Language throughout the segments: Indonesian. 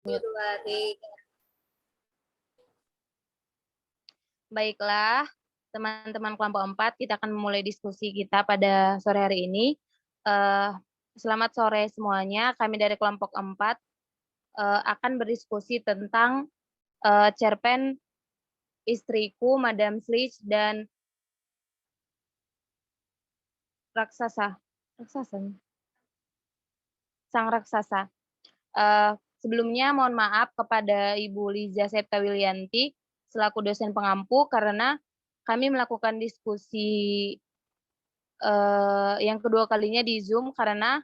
Februari. Baiklah, teman-teman kelompok 4, kita akan memulai diskusi kita pada sore hari ini. Selamat sore semuanya, kami dari kelompok 4 akan berdiskusi tentang cerpen Istriku, Madam Sledge, dan Sang Raksasa. Sebelumnya mohon maaf kepada Ibu Liza Septawilianti selaku dosen pengampu karena kami melakukan diskusi yang kedua kalinya di Zoom karena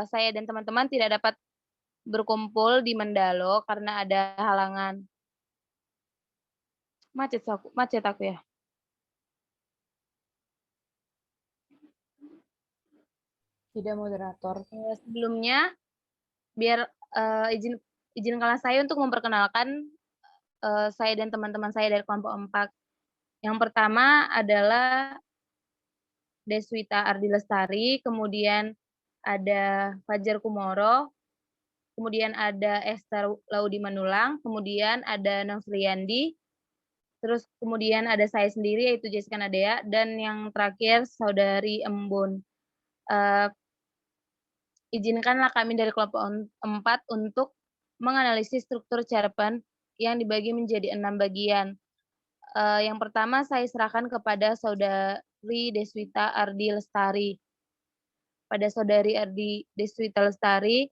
saya dan teman-teman tidak dapat berkumpul di Mendalo karena ada halangan. Macet aku ya. Tidak moderator. Sebelumnya biar izinkanlah saya untuk memperkenalkan saya dan teman-teman saya dari kelompok 4. Yang pertama adalah Deswita Ardi Lestari, kemudian ada Fajar Kumoro, kemudian ada Esther Laudi Manulang, kemudian ada Novriandi, terus kemudian ada saya sendiri yaitu Jessica Nadea, dan yang terakhir Saudari Embun. Izinkanlah kami dari kelompok 4 untuk menganalisis struktur cerpen yang dibagi menjadi 6 bagian. Yang pertama saya serahkan kepada Saudari Deswita Ardi Lestari. Pada Saudari Ardi Deswita Lestari,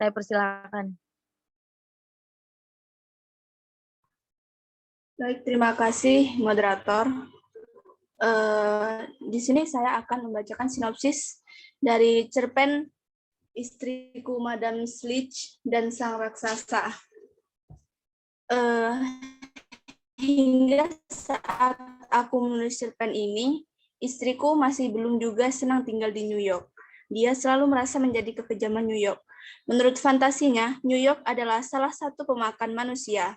saya persilakan. Baik, terima kasih moderator. Di sini saya akan membacakan sinopsis dari cerpen Istriku, Madam Sledge, dan Sang Raksasa. Hingga saat aku menulis cerpen ini, istriku masih belum juga senang tinggal di New York. Dia selalu merasa menjadi kekejaman New York. Menurut fantasinya, New York adalah salah satu pemakan manusia.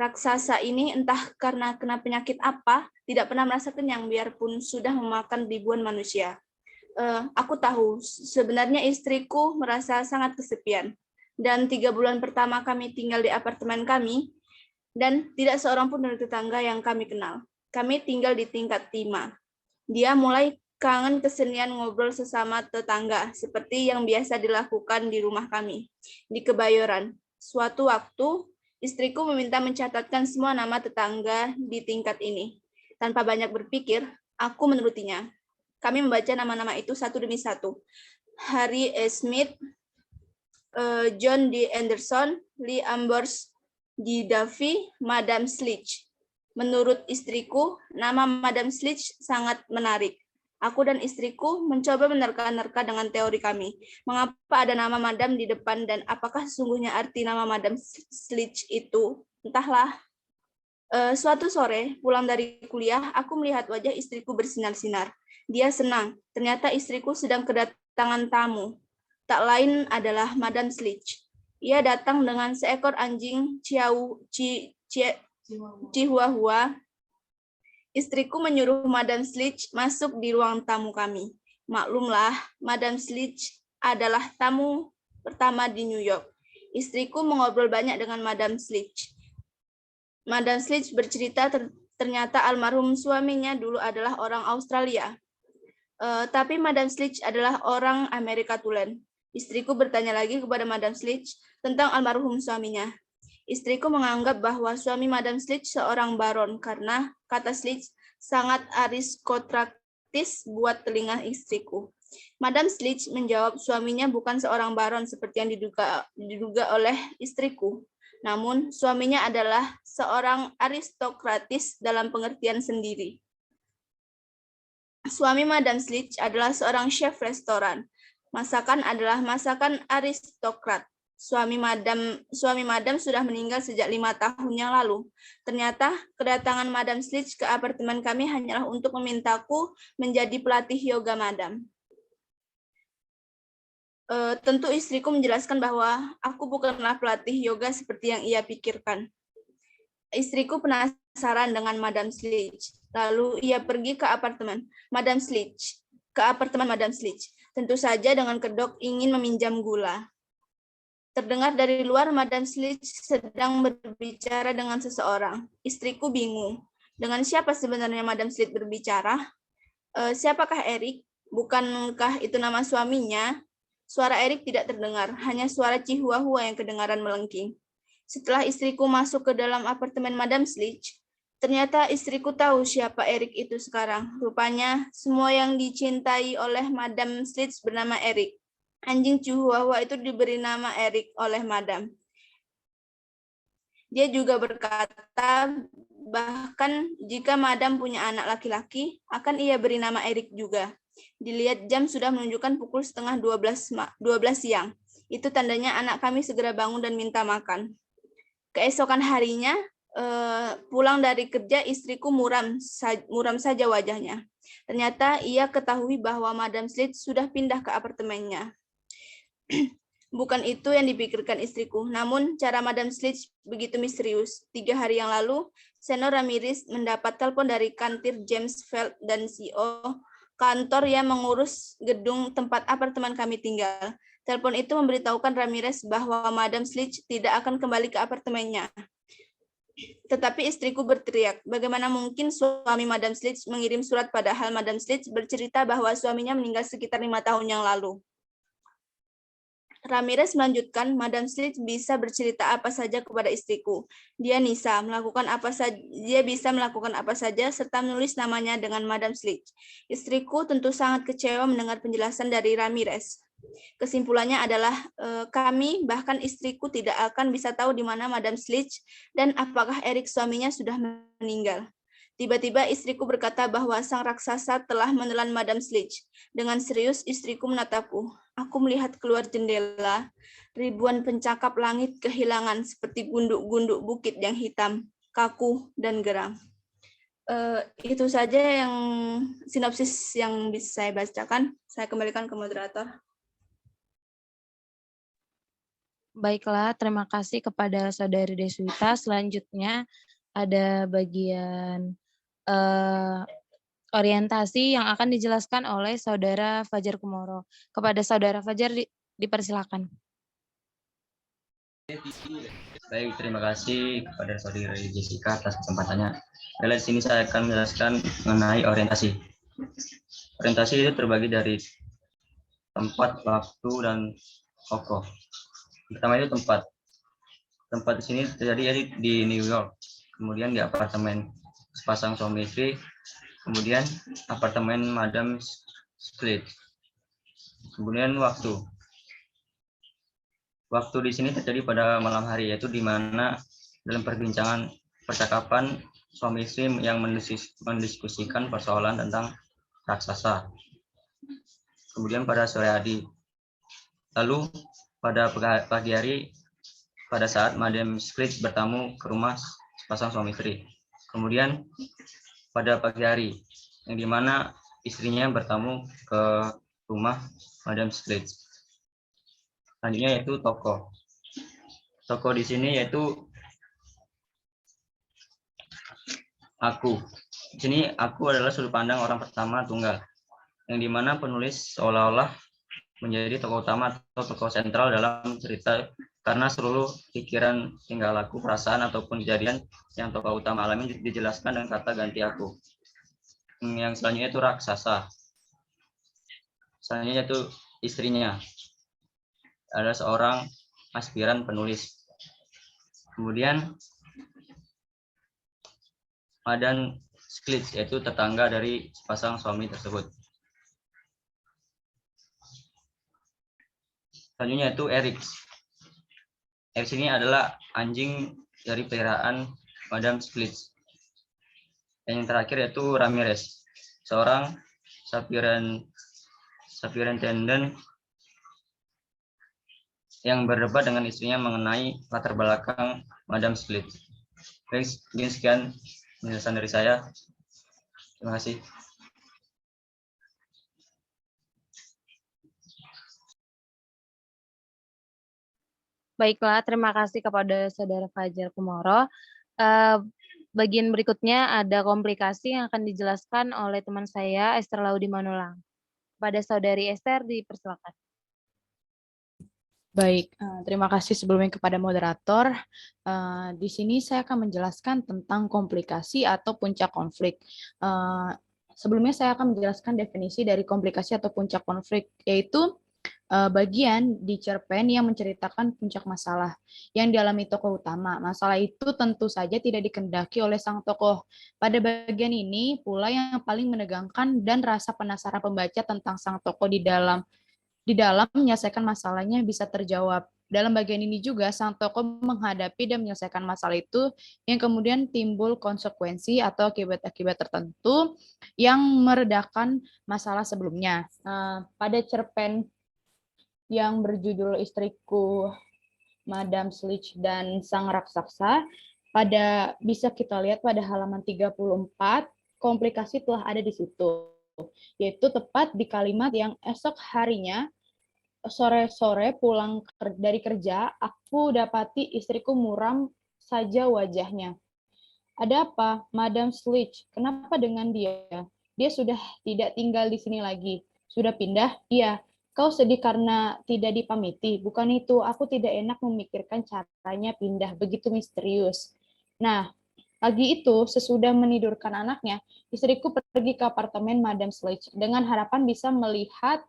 Raksasa ini entah karena kena penyakit apa, tidak pernah merasa kenyang biarpun sudah memakan ribuan manusia. Aku tahu, sebenarnya istriku merasa sangat kesepian. Dan 3 bulan pertama kami tinggal di apartemen kami, dan tidak seorang pun dari tetangga yang kami kenal. Kami tinggal di tingkat 5. Dia mulai kangen kesenian ngobrol sesama tetangga, seperti yang biasa dilakukan di rumah kami, di Kebayoran. Suatu waktu, istriku meminta mencatatkan semua nama tetangga di tingkat ini. Tanpa banyak berpikir, aku menurutinya. Kami membaca nama-nama itu satu demi satu. Harry E. Smith, John D. Anderson, Lee Ambers, D. Duffy, Madam Sledge. Menurut istriku, nama Madam Sledge sangat menarik. Aku dan istriku mencoba menerka-nerka dengan teori kami. Mengapa ada nama Madam di depan dan apakah sesungguhnya arti nama Madam Sledge itu? Entahlah. Suatu sore, pulang dari kuliah, aku melihat wajah istriku bersinar-sinar. Dia senang. Ternyata istriku sedang kedatangan tamu. Tak lain adalah Madam Sledge. Ia datang dengan seekor anjing Chihuahua. Istriku menyuruh Madam Sledge masuk di ruang tamu kami. Maklumlah, Madam Sledge adalah tamu pertama di New York. Istriku mengobrol banyak dengan Madam Sledge. Madam Sledge bercerita ternyata almarhum suaminya dulu adalah orang Australia. Tapi Madam Sledge adalah orang Amerika Tulen. Istriku bertanya lagi kepada Madam Sledge tentang almarhum suaminya. Istriku menganggap bahwa suami Madam Sledge seorang baron karena, kata Sledge, sangat aristokratis buat telinga istriku. Madam Sledge menjawab suaminya bukan seorang baron seperti yang diduga oleh istriku. Namun, suaminya adalah seorang aristokratis dalam pengertian sendiri. Suami Madam Sledge adalah seorang chef restoran. Masakan adalah masakan aristokrat. Suami Madam sudah meninggal sejak 5 tahun yang lalu. Ternyata kedatangan Madam Sledge ke apartemen kami hanyalah untuk memintaku menjadi pelatih yoga Madam. Tentu istriku menjelaskan bahwa aku bukanlah pelatih yoga seperti yang ia pikirkan. Istriku penasaran dengan Madam Sledge. Lalu ia pergi ke apartemen Madam Sledge. Tentu saja dengan kedok ingin meminjam gula. Terdengar dari luar, Madam Slitch sedang berbicara dengan seseorang. Istriku bingung. Dengan siapa sebenarnya Madam Slitch berbicara? Siapakah Erik? Bukankah itu nama suaminya? Suara Erik tidak terdengar, hanya suara Chihuahua yang kedengaran melengking. Setelah istriku masuk ke dalam apartemen Madam Slitch, ternyata istriku tahu siapa Erik itu sekarang. Rupanya semua yang dicintai oleh Madam Slitch bernama Erik. Anjing Chihuahua itu diberi nama Erik oleh Madam. Dia juga berkata, bahkan jika Madam punya anak laki-laki, akan ia beri nama Erik juga. Dilihat jam sudah menunjukkan pukul setengah 12 siang. Itu tandanya anak kami segera bangun dan minta makan. Keesokan harinya, pulang dari kerja, istriku muram saja wajahnya. Ternyata ia ketahui bahwa Madam Slitch sudah pindah ke apartemennya. Bukan itu yang dipikirkan istriku, namun cara Madam Slitch begitu misterius. 3 hari yang lalu, Senor Ramirez mendapat telepon dari kantor James Feld dan CEO kantor yang mengurus gedung tempat apartemen kami tinggal. Telepon itu memberitahukan Ramirez bahwa Madam Slitch tidak akan kembali ke apartemennya. Tetapi istriku berteriak, bagaimana mungkin suami Madam Slitch mengirim surat padahal Madam Slitch bercerita bahwa suaminya meninggal sekitar 5 tahun yang lalu. Ramirez melanjutkan, Madam Slitch bisa bercerita apa saja kepada istriku. Dia bisa melakukan apa saja serta menulis namanya dengan Madam Slitch. Istriku tentu sangat kecewa mendengar penjelasan dari Ramirez. Kesimpulannya adalah kami, bahkan istriku tidak akan bisa tahu di mana Madam Slitch dan apakah Erik suaminya sudah meninggal. Tiba-tiba istriku berkata bahwa sang raksasa telah menelan Madam Slitch. Dengan serius istriku menatapku. Aku melihat keluar jendela, ribuan pencakap langit kehilangan seperti gunduk-gunduk bukit yang hitam, kaku, dan geram. Itu saja yang sinopsis yang bisa saya bacakan. Saya kembalikan ke moderator. Baiklah, terima kasih kepada Saudari Deswita. Selanjutnya ada bagian orientasi yang akan dijelaskan oleh Saudara Fajar Kumoro. Kepada Saudara Fajar dipersilakan. Baik, terima kasih kepada Saudari Jessica atas kesempatannya. Di sini saya akan menjelaskan mengenai orientasi. Orientasi itu terbagi dari tempat, waktu, dan tokoh. Pertama itu tempat. Tempat di sini terjadi di New York, kemudian di apartemen sepasang suami istri, kemudian apartemen Madam Slitch. Kemudian waktu. Waktu di sini terjadi pada malam hari, yaitu di mana dalam perbincangan percakapan suami istri yang mendiskusikan persoalan tentang raksasa. Kemudian pada sore hari. Lalu pada pagi hari, pada saat Madam Slitch bertamu ke rumah sepasang suami istri. Kemudian pada pagi hari, yang dimana istrinya bertamu ke rumah Madam Slitch. Selanjutnya yaitu tokoh. Tokoh di sini yaitu aku. Di sini aku adalah sudut pandang orang pertama tunggal, yang dimana penulis seolah-olah menjadi tokoh utama atau tokoh sentral dalam cerita karena seluruh pikiran, tingkah laku, perasaan ataupun kejadian yang tokoh utama alami dijelaskan dengan kata ganti aku. Yang selanjutnya itu raksasa. Selanjutnya itu istrinya. Ada seorang aspiran penulis. Kemudian Madam Slitch, yaitu tetangga dari sepasang suami tersebut. Selanjutnya itu Erik. Erik ini adalah anjing dari peliharaan Madam Slitch. Dan yang terakhir yaitu Ramirez, seorang superintendent yang berdebat dengan istrinya mengenai latar belakang Madam Slitch. Baik, sekian penjelasan dari saya. Terima kasih. Baiklah, terima kasih kepada Saudara Fajar Kumoro. Bagian berikutnya ada komplikasi yang akan dijelaskan oleh teman saya, Esther Laudi Manulang. Pada Saudari Esther, dipersilakan. Baik, terima kasih sebelumnya kepada moderator. Di sini saya akan menjelaskan tentang komplikasi atau puncak konflik. Sebelumnya saya akan menjelaskan definisi dari komplikasi atau puncak konflik, yaitu bagian di cerpen yang menceritakan puncak masalah yang dialami tokoh utama. Masalah itu tentu saja tidak dikehendaki oleh sang tokoh. Pada bagian ini pula yang paling menegangkan dan rasa penasaran pembaca tentang sang tokoh di dalam menyelesaikan masalahnya bisa terjawab. Dalam bagian ini juga, sang tokoh menghadapi dan menyelesaikan masalah itu yang kemudian timbul konsekuensi atau akibat-akibat tertentu yang meredakan masalah sebelumnya. Pada cerpen yang berjudul Istriku, Madam Sledge dan Sang Raksasa, bisa kita lihat pada halaman 34, komplikasi telah ada di situ, yaitu tepat di kalimat yang esok harinya sore-sore pulang dari kerja, aku dapati istriku muram saja wajahnya. Ada apa, Madam Sledge? Kenapa dengan dia? Dia sudah tidak tinggal di sini lagi. Sudah pindah? Iya. Kau sedih karena tidak dipamiti. Bukan itu, aku tidak enak memikirkan caranya pindah begitu misterius. Nah, pagi itu, sesudah menidurkan anaknya, istriku pergi ke apartemen Madam Sledge dengan harapan bisa melihat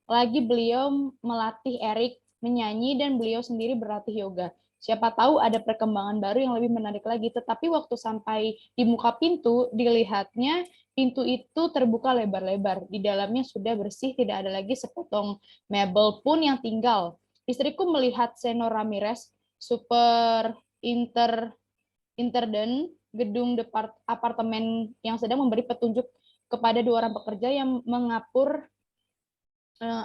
lagi beliau melatih Eric menyanyi dan beliau sendiri berlatih yoga. Siapa tahu ada perkembangan baru yang lebih menarik lagi. Tetapi waktu sampai di muka pintu, dilihatnya pintu itu terbuka lebar-lebar. Di dalamnya sudah bersih, tidak ada lagi sepotong mebel pun yang tinggal. Istriku melihat Senor Ramirez, super intendant gedung apartemen yang sedang memberi petunjuk kepada dua orang pekerja yang mengapur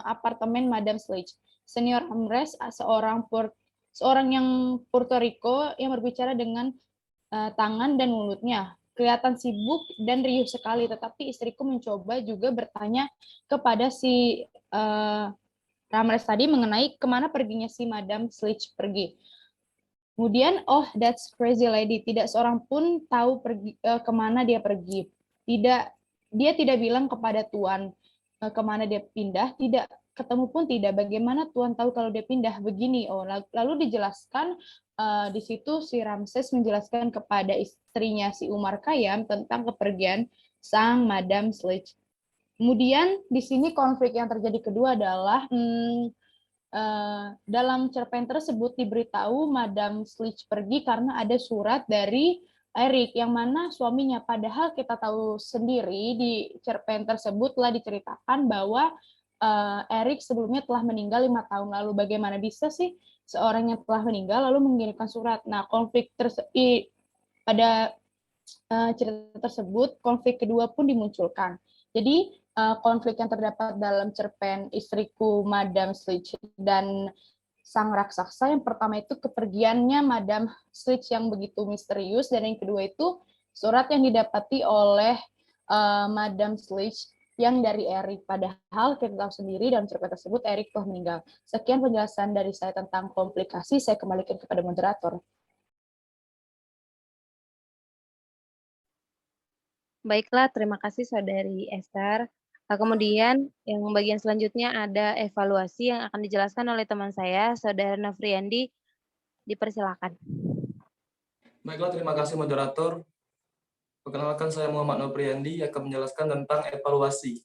apartemen Madam Sledge. Senior Ramirez, seorang yang Puerto Rico yang berbicara dengan tangan dan mulutnya. Kelihatan sibuk dan riuh sekali, tetapi istriku mencoba juga bertanya kepada si Ramirez tadi mengenai kemana perginya si Madam Sledge pergi. Kemudian, oh, that's crazy lady. Tidak seorang pun tahu kemana dia pergi. Dia tidak bilang kepada Tuan kemana dia pindah, tidak ketemu pun tidak. Bagaimana Tuan tahu kalau dia pindah begini? Oh, lalu dijelaskan di situ si Ramses menjelaskan kepada istrinya si Umar Khayyam tentang kepergian sang Madam Sledge. Kemudian di sini konflik yang terjadi kedua adalah dalam cerpen tersebut diberitahu Madam Sledge pergi karena ada surat dari Eric yang mana suaminya, padahal kita tahu sendiri di cerpen tersebut telah diceritakan bahwa Eric sebelumnya telah meninggal 5 tahun lalu. Bagaimana bisa sih seorang yang telah meninggal lalu mengirimkan surat? Nah, pada cerita tersebut konflik kedua pun dimunculkan. Jadi konflik yang terdapat dalam cerpen Istriku, Madam Sledge dan Sang Raksasa, yang pertama itu kepergiannya Madam Sledge yang begitu misterius, dan yang kedua itu surat yang didapati oleh Madam Sledge yang dari Eric. Padahal kita tahu sendiri dalam cerpen tersebut Eric telah meninggal. Sekian penjelasan dari saya tentang komplikasi, saya kembalikan kepada moderator. Baiklah, terima kasih Saudari Esther. Kemudian yang bagian selanjutnya ada evaluasi yang akan dijelaskan oleh teman saya, Saudara Nafriandi. Dipersilakan. Baiklah, terima kasih moderator. Perkenalkan, saya Muhammad Nofriandi yang akan menjelaskan tentang evaluasi.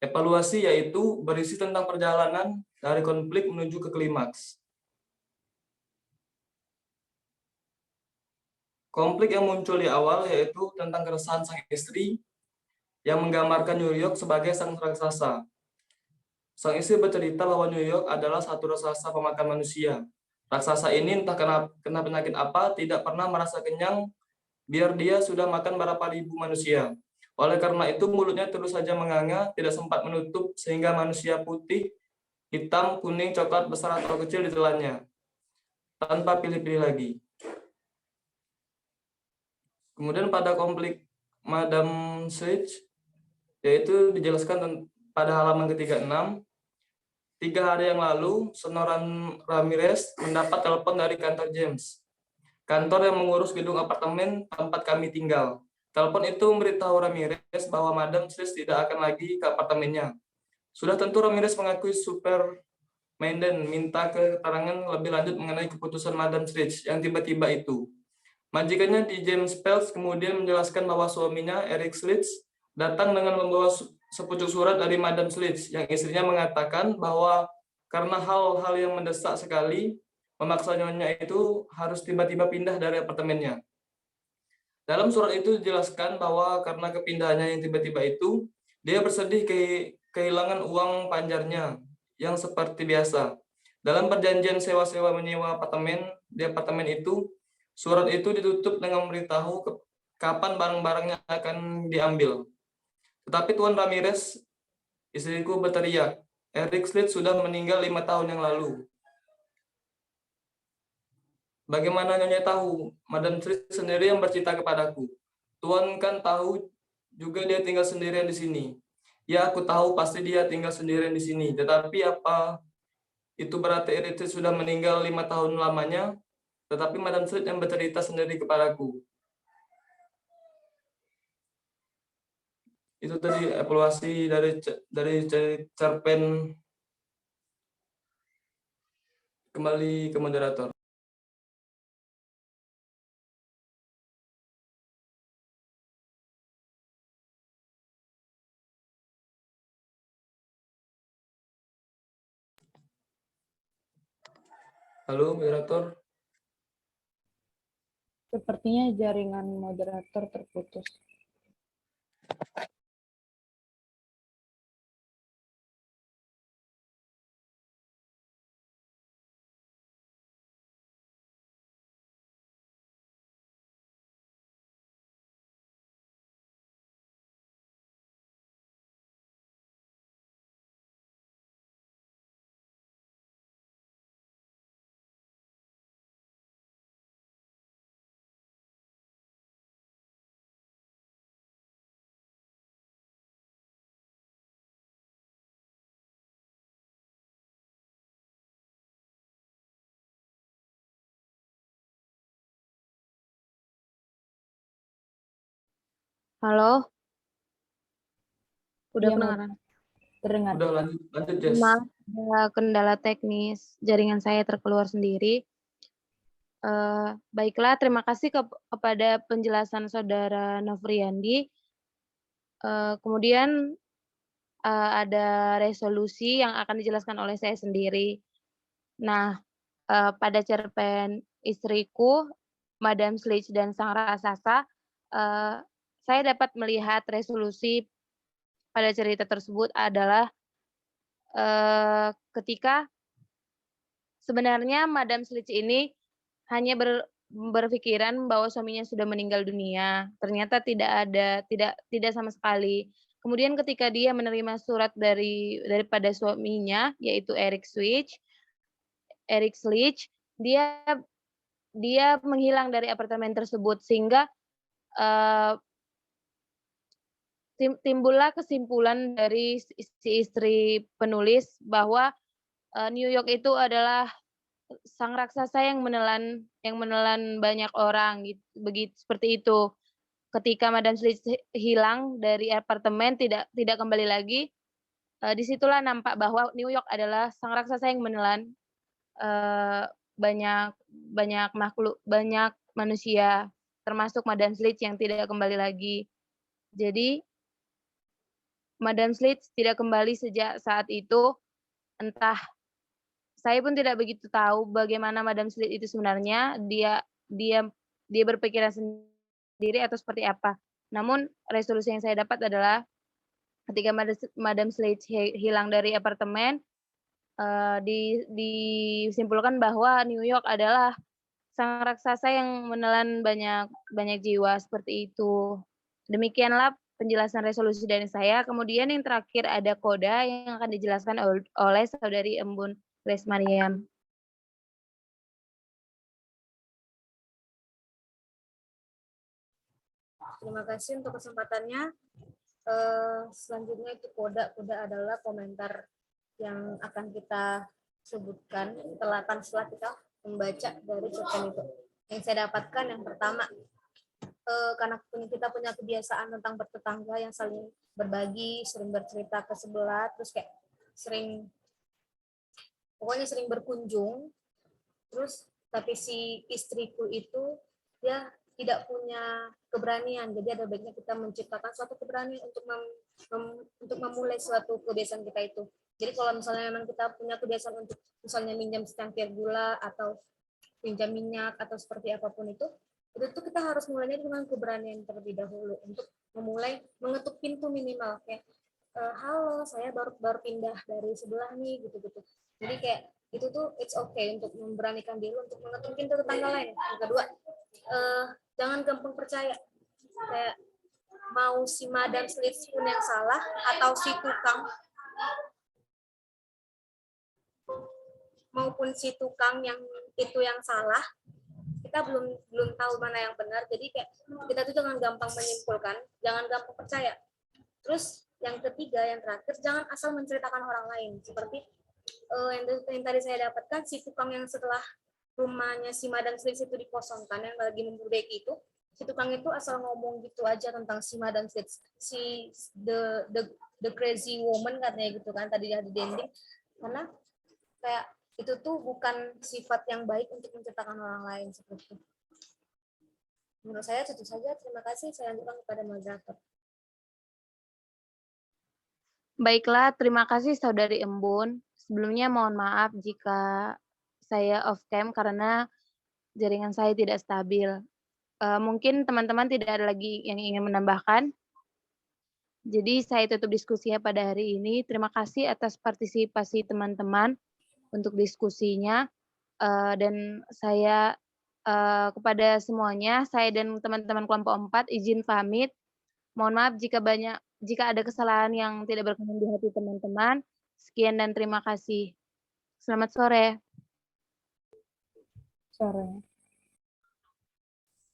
Evaluasi yaitu berisi tentang perjalanan dari konflik menuju ke klimaks. Konflik yang muncul di awal yaitu tentang keresahan sang istri yang menggambarkan New York sebagai sang raksasa. Sang istri bercerita bahwa New York adalah satu raksasa pemakan manusia. Raksasa ini entah kena penyakit apa tidak pernah merasa kenyang biar dia sudah makan berapa ribu manusia. Oleh karena itu mulutnya terus saja menganga, tidak sempat menutup sehingga manusia putih, hitam, kuning, coklat, besar atau kecil ditelannya tanpa pilih-pilih lagi. Kemudian pada konflik Madam Sledge, yaitu dijelaskan pada halaman ke-36, 3 hari yang lalu, Senor Ramirez mendapat telepon dari kantor James, kantor yang mengurus gedung apartemen tempat kami tinggal. Telepon itu memberitahu Ramirez bahwa Madam Sledge tidak akan lagi ke apartemennya. Sudah tentu Ramirez mengakui super Menden minta keterangan lebih lanjut mengenai keputusan Madam Slits yang tiba-tiba itu. Majikannya di James Pels kemudian menjelaskan bahwa suaminya, Eric Slits, datang dengan membawa sepucuk surat dari Madam Slits yang istrinya mengatakan bahwa karena hal-hal yang mendesak sekali, memaksa nyonya itu harus tiba-tiba pindah dari apartemennya. Dalam surat itu dijelaskan bahwa karena kepindahannya yang tiba-tiba itu, dia bersedih kehilangan uang panjarnya yang seperti biasa. Dalam perjanjian sewa-sewa menyewa apartemen di apartemen itu, surat itu ditutup dengan memberitahu kapan barang-barangnya akan diambil. Tetapi Tuan Ramirez, istriku berteriak, Eric Slits sudah meninggal 5 tahun yang lalu. Bagaimana Nyonya tahu? Madam Slits sendiri yang bercerita kepadaku. Tuan kan tahu juga dia tinggal sendirian di sini. Ya, aku tahu pasti dia tinggal sendirian di sini. Tetapi apa itu berarti Eric Slits sudah meninggal 5 tahun lamanya? Tetapi Madam Slits yang bercerita sendiri kepadaku. Itu tadi evaluasi dari cerpen. Kembali ke moderator. Halo, moderator. Sepertinya jaringan moderator terputus. Halo, udah Iya, kedengaran? terdengar. Udah lanjut Jess. Maaf, ada kendala teknis, jaringan saya terkeluar sendiri. Baiklah, terima kasih kepada penjelasan Saudara Nofriandi. Kemudian ada resolusi yang akan dijelaskan oleh saya sendiri. Nah, pada cerpen Istriku, Madam Slits dan Sang Raksasa, saya dapat melihat resolusi pada cerita tersebut adalah ketika sebenarnya Madam Slits ini hanya berpikiran bahwa suaminya sudah meninggal dunia, ternyata tidak sama sekali. Kemudian ketika dia menerima surat daripada suaminya, yaitu Eric Slits, dia menghilang dari apartemen tersebut sehingga, timbullah kesimpulan dari si istri penulis bahwa, New York itu adalah sang raksasa yang menelan banyak orang seperti itu. Ketika Madam Slits hilang dari apartemen tidak kembali lagi, di situlah nampak bahwa New York adalah sang raksasa yang menelan, banyak manusia, termasuk Madam Slits yang tidak kembali lagi. Jadi, Madam Slits tidak kembali sejak saat itu, entah saya pun tidak begitu tahu bagaimana Madam Slits itu sebenarnya, dia berpikiran sendiri atau seperti apa. Namun resolusi yang saya dapat adalah ketika Madam Slits hilang dari apartemen, disimpulkan bahwa New York adalah sang raksasa yang menelan banyak jiwa, seperti itu. Demikianlah penjelasan resolusi dari saya. Kemudian yang terakhir ada koda yang akan dijelaskan oleh Saudari Embun Grace Mariam. Terima kasih untuk kesempatannya. Selanjutnya itu koda adalah komentar yang akan kita sebutkan setelah kita membaca dari cerpen itu. Yang saya dapatkan yang pertama, karena kita punya kebiasaan tentang bertetangga yang saling berbagi, sering bercerita ke sebelah, terus kayak sering pokoknya sering berkunjung. Terus tapi si istriku itu dia tidak punya keberanian, jadi ada baiknya kita menciptakan suatu keberanian untuk memulai suatu kebiasaan kita itu. Jadi kalau misalnya memang kita punya kebiasaan untuk misalnya minjam secangkir gula atau pinjam minyak atau seperti apapun itu kita harus mulainya dengan keberanian terlebih dahulu untuk memulai mengetuk pintu minimal kayak halo, saya baru pindah dari sebelah nih gitu-gitu. Jadi kayak itu tuh it's okay untuk memberanikan diri untuk mengetuk pintu tetangga lain. Yang kedua, jangan gampang percaya. Kayak mau si Madam Slits pun yang salah atau si tukang maupun si tukang yang itu yang salah, kita belum tahu mana yang benar. Jadi kayak kita tuh jangan gampang menyimpulkan, jangan gampang percaya. Terus yang ketiga, yang terakhir, jangan asal menceritakan orang lain. Seperti yang tadi saya dapatkan, si tukang yang setelah rumahnya si Madam Slits itu dikosongkan, yang lagi memperbaiki itu, si tukang itu asal ngomong gitu aja tentang si Madam Slits, si the crazy woman katanya gitu kan tadi di dinding, karena kayak itu tuh bukan sifat yang baik untuk menceritakan orang lain seperti itu. Menurut saya itu saja. Terima kasih. Saya lanjutkan kepada moderator. Baiklah, terima kasih Saudari Embun. Sebelumnya mohon maaf jika saya off cam karena jaringan saya tidak stabil. Mungkin teman-teman tidak ada lagi yang ingin menambahkan. Jadi saya tutup diskusinya pada hari ini. Terima kasih atas partisipasi teman-teman untuk diskusinya. Dan saya kepada semuanya, saya dan teman-teman kelompok 4 izin pamit. Mohon maaf jika ada kesalahan yang tidak berkenan di hati teman-teman. Sekian dan terima kasih. Selamat sore. Sore.